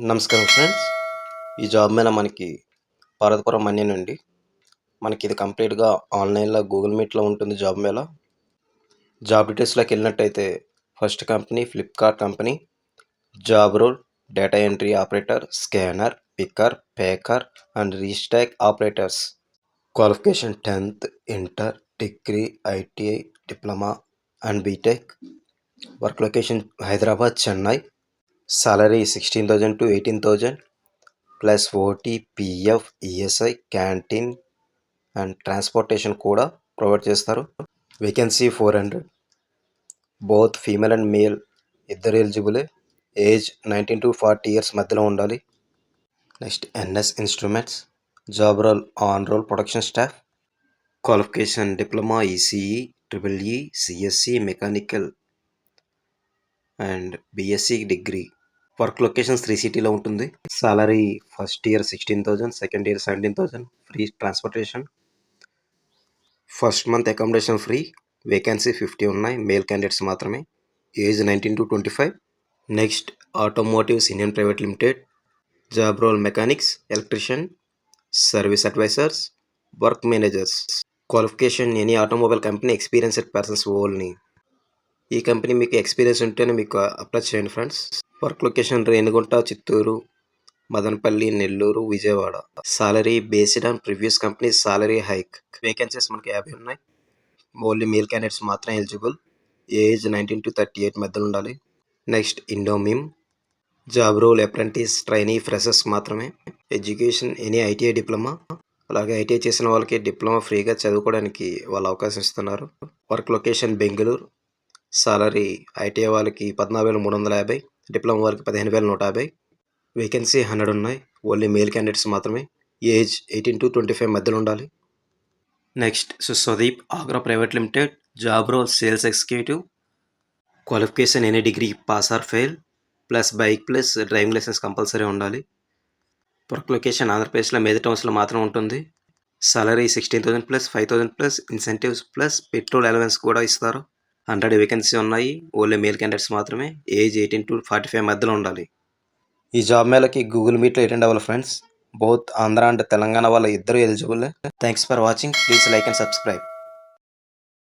నమస్కారం ఫ్రెండ్స్. ఈ జాబ్ మేళా మనకి పార్వతీపురం మన్యం మనకి ఇది కంప్లీట్గా ఆన్లైన్లో గూగుల్ మీట్లో ఉంటుంది జాబ్ మేళా. జాబ్ డీటెయిల్స్లోకి వెళ్ళినట్టయితే first company Flipkart company. Job role data entry operator, scanner, picker, packer and restock operators. Qualification 10th, inter, degree, ITI, diploma and BTech. Work location Hyderabad, Chennai. Salary 16,000 to 18,000 plus OT, PF, ESI, canteen and transportation కూడా provide చేస్తారు. Vacancy 400. Both female and male ఇద్దరు ఎలిజిబులే. Age 19 to 40 years మధ్యలో ఉండాలి. Next NS instruments. Job role on role production staff. Qualification diploma, ECE, triple E, CSC, mechanical and BSc degree. Work location 3 సిటీలో ఉంటుంది. Salary first year 16,000, second year 17,000, free transportation. First month accommodation free. Vacancy 50 ఉన్నాయి, male candidates మాత్రమే. Age 19 to 25. Next automotives Indian private limited. Job role mechanics, electrician, service advisors, work managers. Qualification any automobile company, experienced persons only. ఈ company మీకు experience ఉంటేనే మీకు apply చేయండి friends. Work location Renigunta, Chittoor, Madanapalle, Nellore, Vijayawada. Salary based on previous company salary hike. Vacancies మనకి 50 ఉన్నాయి. Only male candidates మాత్రం eligible. Age 19 to 38 మధ్యలో ఉండాలి. Next Indo MIM. Job role apprentice, trainee, freshers మాత్రమే. Education any ITI, diploma. అలాగే ఐటీఐ చేసిన వాళ్ళకి డిప్లొమా ఫ్రీగా చదువుకోవడానికి వాళ్ళు అవకాశం ఇస్తున్నారు. Work location Bengaluru. Salary ITI వాళ్ళకి 14,350, డిప్లొమా వారికి 15,150. వేకెన్సీ 100 ఉన్నాయి. ఓన్లీ మేల్ క్యాండిడేట్స్ మాత్రమే. ఏజ్ 18 to 25 మధ్యలో ఉండాలి. Next సుస్వదీప్ agro private limited. Job role sales executive. Qualification any degree pass or fail plus bike plus driving licence compulsory ఉండాలి. Work location ఆంధ్రప్రదేశ్లో major టౌన్స్లో మాత్రం ఉంటుంది. Salary 16,000 plus 5,000 plus incentives plus petrol allowance కూడా ఇస్తారు. 100 vacancy ఉన్నాయి. Only male candidates మాత్రమే. Age 18 to 45 మధ్యలో ఉండాలి. ఈ జాబ్ మేళకి గూగుల్ మీట్లో అటెండ్ అవ్వాలి friends. Both Andhra and Telangana వాళ్ళ ఇద్దరు eligible. Thanks for watching. Please like and subscribe.